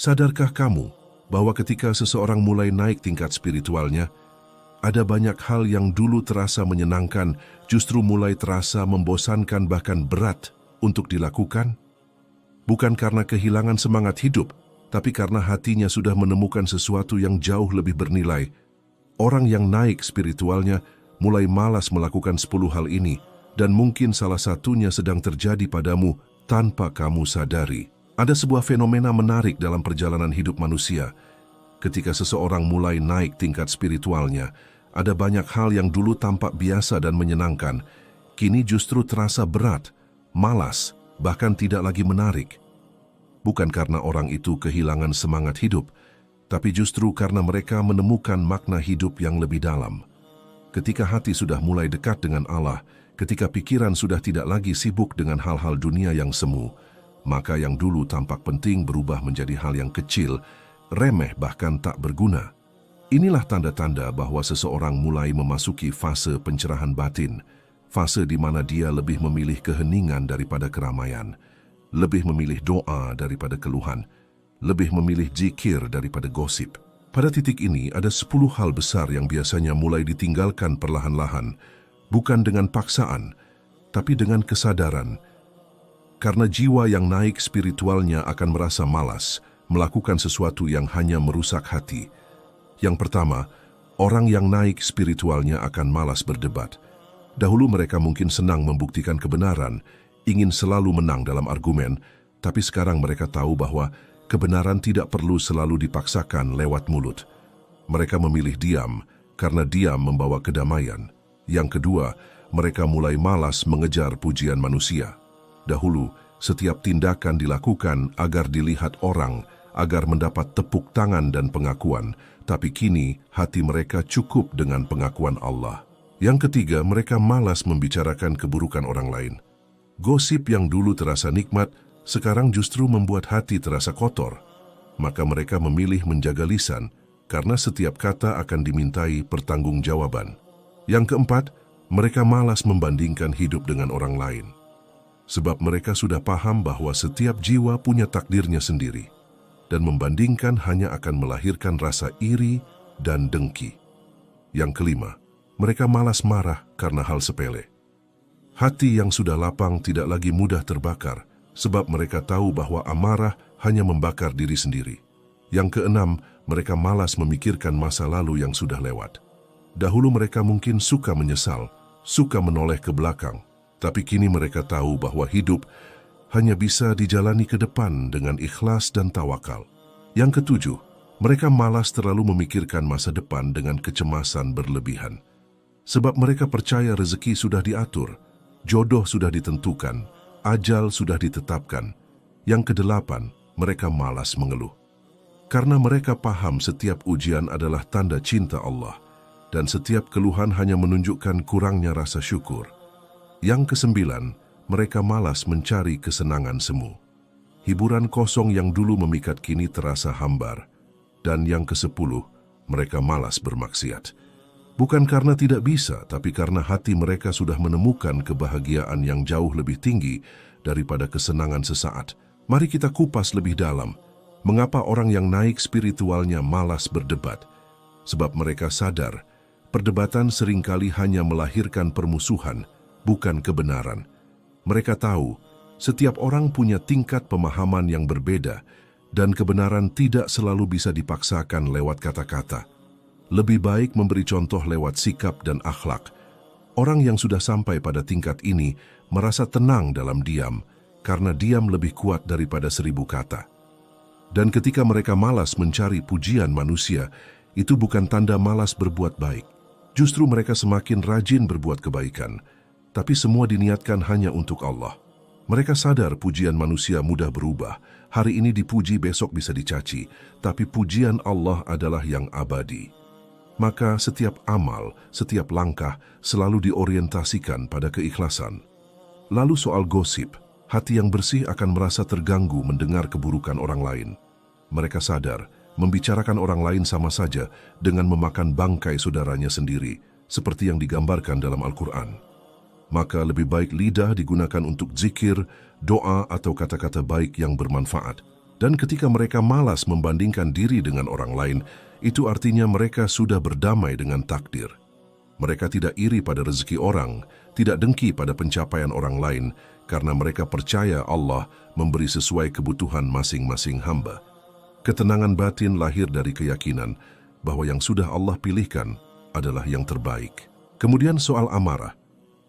Sadarkah kamu bahwa ketika seseorang mulai naik tingkat spiritualnya, ada banyak hal yang dulu terasa menyenangkan, justru mulai terasa membosankan bahkan berat untuk dilakukan? Bukan karena kehilangan semangat hidup, tapi karena hatinya sudah menemukan sesuatu yang jauh lebih bernilai. Orang yang naik spiritualnya mulai malas melakukan 10 hal ini, dan mungkin salah satunya sedang terjadi padamu tanpa kamu sadari. Ada sebuah fenomena menarik dalam perjalanan hidup manusia. Ketika seseorang mulai naik tingkat spiritualnya, ada banyak hal yang dulu tampak biasa dan menyenangkan, kini justru terasa berat, malas, bahkan tidak lagi menarik. Bukan karena orang itu kehilangan semangat hidup, tapi justru karena mereka menemukan makna hidup yang lebih dalam. Ketika hati sudah mulai dekat dengan Allah, ketika pikiran sudah tidak lagi sibuk dengan hal-hal dunia yang semu, maka yang dulu tampak penting berubah menjadi hal yang kecil, remeh bahkan tak berguna. Inilah tanda-tanda bahwa seseorang mulai memasuki fase pencerahan batin, fase di mana dia lebih memilih keheningan daripada keramaian, lebih memilih doa daripada keluhan, lebih memilih zikir daripada gosip. Pada titik ini ada 10 hal besar yang biasanya mulai ditinggalkan perlahan-lahan, bukan dengan paksaan, tapi dengan kesadaran. Karena jiwa yang naik spiritualnya akan merasa malas melakukan sesuatu yang hanya merusak hati. Yang pertama, orang yang naik spiritualnya akan malas berdebat. Dahulu mereka mungkin senang membuktikan kebenaran, ingin selalu menang dalam argumen, tapi sekarang mereka tahu bahwa kebenaran tidak perlu selalu dipaksakan lewat mulut. Mereka memilih diam, karena diam membawa kedamaian. Yang kedua, mereka mulai malas mengejar pujian manusia. Dahulu, setiap tindakan dilakukan agar dilihat orang, agar mendapat tepuk tangan dan pengakuan, tapi kini hati mereka cukup dengan pengakuan Allah. Yang ketiga, mereka malas membicarakan keburukan orang lain. Gosip yang dulu terasa nikmat, sekarang justru membuat hati terasa kotor. Maka mereka memilih menjaga lisan, karena setiap kata akan dimintai pertanggungjawaban. Yang keempat, mereka malas membandingkan hidup dengan orang lain. Sebab mereka sudah paham bahwa setiap jiwa punya takdirnya sendiri, dan membandingkan hanya akan melahirkan rasa iri dan dengki. Yang kelima, mereka malas marah karena hal sepele. Hati yang sudah lapang tidak lagi mudah terbakar, sebab mereka tahu bahwa amarah hanya membakar diri sendiri. Yang keenam, mereka malas memikirkan masa lalu yang sudah lewat. Dahulu mereka mungkin suka menyesal, suka menoleh ke belakang, tapi kini mereka tahu bahwa hidup hanya bisa dijalani ke depan dengan ikhlas dan tawakal. Yang ketujuh, mereka malas terlalu memikirkan masa depan dengan kecemasan berlebihan. Sebab mereka percaya rezeki sudah diatur, jodoh sudah ditentukan, ajal sudah ditetapkan. Yang kedelapan, mereka malas mengeluh. Karena mereka paham setiap ujian adalah tanda cinta Allah, dan setiap keluhan hanya menunjukkan kurangnya rasa syukur. Yang kesembilan, mereka malas mencari kesenangan semu. Hiburan kosong yang dulu memikat kini terasa hambar. Dan yang kesepuluh, mereka malas bermaksiat. Bukan karena tidak bisa, tapi karena hati mereka sudah menemukan kebahagiaan yang jauh lebih tinggi daripada kesenangan sesaat. Mari kita kupas lebih dalam. Mengapa orang yang naik spiritualnya malas berdebat? Sebab mereka sadar, perdebatan seringkali hanya melahirkan permusuhan, bukan kebenaran. Mereka tahu, setiap orang punya tingkat pemahaman yang berbeda, dan kebenaran tidak selalu bisa dipaksakan lewat kata-kata. Lebih baik memberi contoh lewat sikap dan akhlak. Orang yang sudah sampai pada tingkat ini merasa tenang dalam diam, karena diam lebih kuat daripada 1000 kata. Dan ketika mereka malas mencari pujian manusia, itu bukan tanda malas berbuat baik. Justru mereka semakin rajin berbuat kebaikan, tapi semua diniatkan hanya untuk Allah. Mereka sadar pujian manusia mudah berubah. Hari ini dipuji, besok bisa dicaci, tapi pujian Allah adalah yang abadi. Maka setiap amal, setiap langkah selalu diorientasikan pada keikhlasan. Lalu soal gosip, hati yang bersih akan merasa terganggu mendengar keburukan orang lain. Mereka sadar, membicarakan orang lain sama saja dengan memakan bangkai saudaranya sendiri, seperti yang digambarkan dalam Al-Quran. Maka lebih baik lidah digunakan untuk zikir, doa atau kata-kata baik yang bermanfaat, Dan ketika mereka malas membandingkan diri dengan orang lain, itu artinya mereka sudah berdamai dengan takdir. Mereka tidak iri pada rezeki orang, tidak dengki pada pencapaian orang lain, karena mereka percaya Allah memberi sesuai kebutuhan masing-masing hamba. Ketenangan batin lahir dari keyakinan bahwa yang sudah Allah pilihkan adalah yang terbaik. Kemudian soal amarah.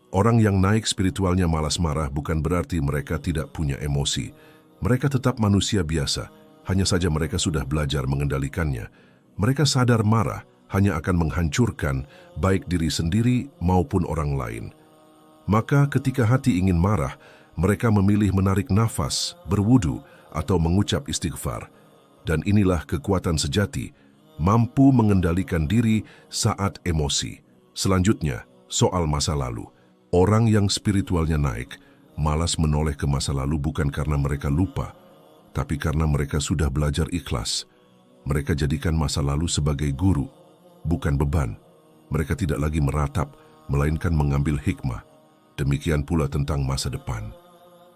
Orang yang naik spiritualnya malas marah bukan berarti mereka tidak punya emosi. Mereka tetap manusia biasa, hanya saja mereka sudah belajar mengendalikannya. Mereka sadar marah hanya akan menghancurkan baik diri sendiri maupun orang lain. Maka ketika hati ingin marah, mereka memilih menarik nafas, berwudu, atau mengucap istighfar. Dan inilah kekuatan sejati, mampu mengendalikan diri saat emosi. Selanjutnya, soal masa lalu. Orang yang spiritualnya naik, malas menoleh ke masa lalu bukan karena mereka lupa, tapi karena mereka sudah belajar ikhlas. Mereka jadikan masa lalu sebagai guru, bukan beban. Mereka tidak lagi meratap, melainkan mengambil hikmah. Demikian pula tentang masa depan.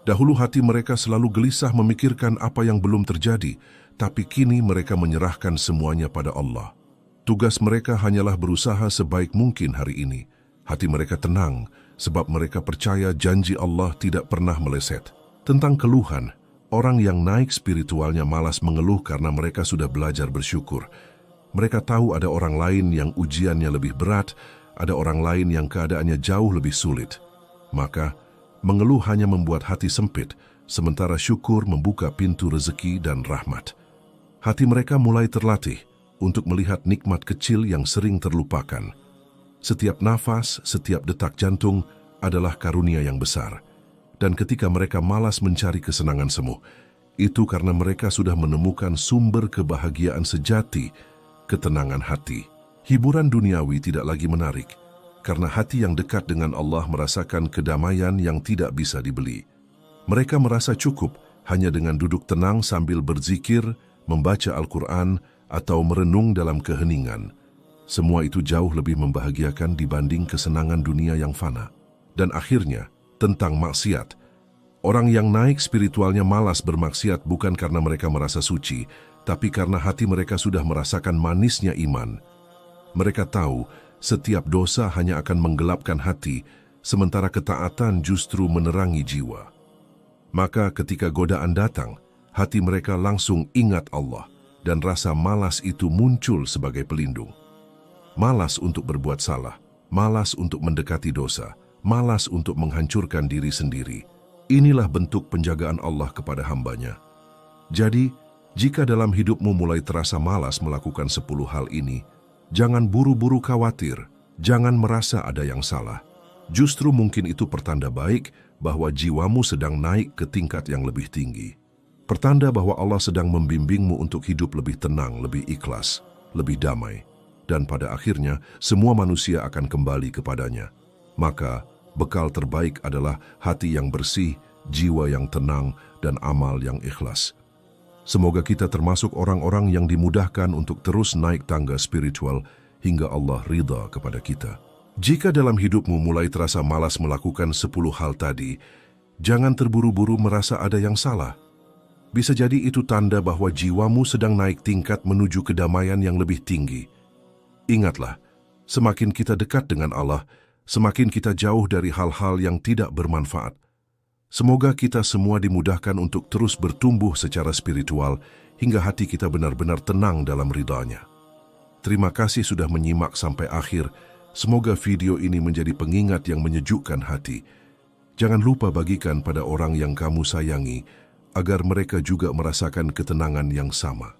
Dahulu hati mereka selalu gelisah memikirkan apa yang belum terjadi, tapi kini mereka menyerahkan semuanya pada Allah. Tugas mereka hanyalah berusaha sebaik mungkin hari ini. Hati mereka tenang, sebab mereka percaya janji Allah tidak pernah meleset. Tentang keluhan, orang yang naik spiritualnya malas mengeluh karena mereka sudah belajar bersyukur. Mereka tahu ada orang lain yang ujiannya lebih berat, ada orang lain yang keadaannya jauh lebih sulit. Maka, mengeluh hanya membuat hati sempit, sementara syukur membuka pintu rezeki dan rahmat. Hati mereka mulai terlatih untuk melihat nikmat kecil yang sering terlupakan. Setiap nafas, setiap detak jantung adalah karunia yang besar. Dan ketika mereka malas mencari kesenangan semu, itu karena mereka sudah menemukan sumber kebahagiaan sejati, ketenangan hati. Hiburan duniawi tidak lagi menarik, karena hati yang dekat dengan Allah merasakan kedamaian yang tidak bisa dibeli. Mereka merasa cukup hanya dengan duduk tenang sambil berzikir, membaca Al-Quran, atau merenung dalam keheningan. Semua itu jauh lebih membahagiakan dibanding kesenangan dunia yang fana. Dan akhirnya, tentang maksiat. Orang yang naik spiritualnya malas bermaksiat bukan karena mereka merasa suci, tapi karena hati mereka sudah merasakan manisnya iman. Mereka tahu setiap dosa hanya akan menggelapkan hati, sementara ketaatan justru menerangi jiwa. Maka ketika godaan datang, hati mereka langsung ingat Allah, dan rasa malas itu muncul sebagai pelindung. Malas untuk berbuat salah, malas untuk mendekati dosa, malas untuk menghancurkan diri sendiri. Inilah bentuk penjagaan Allah kepada hambanya. Jadi, jika dalam hidupmu mulai terasa malas melakukan 10 hal ini, jangan buru-buru khawatir, jangan merasa ada yang salah. Justru mungkin itu pertanda baik bahwa jiwamu sedang naik ke tingkat yang lebih tinggi. Pertanda bahwa Allah sedang membimbingmu untuk hidup lebih tenang, lebih ikhlas, lebih damai. Dan pada akhirnya, semua manusia akan kembali kepadanya. Maka, bekal terbaik adalah hati yang bersih, jiwa yang tenang, dan amal yang ikhlas. Semoga kita termasuk orang-orang yang dimudahkan untuk terus naik tangga spiritual hingga Allah ridha kepada kita. Jika dalam hidupmu mulai terasa malas melakukan 10 hal tadi, jangan terburu-buru merasa ada yang salah. Bisa jadi itu tanda bahwa jiwamu sedang naik tingkat menuju kedamaian yang lebih tinggi. Ingatlah, semakin kita dekat dengan Allah, semakin kita jauh dari hal-hal yang tidak bermanfaat. Semoga kita semua dimudahkan untuk terus bertumbuh secara spiritual hingga hati kita benar-benar tenang dalam ridha-Nya. Terima kasih sudah menyimak sampai akhir. Semoga video ini menjadi pengingat yang menyejukkan hati. Jangan lupa bagikan pada orang yang kamu sayangi, agar mereka juga merasakan ketenangan yang sama.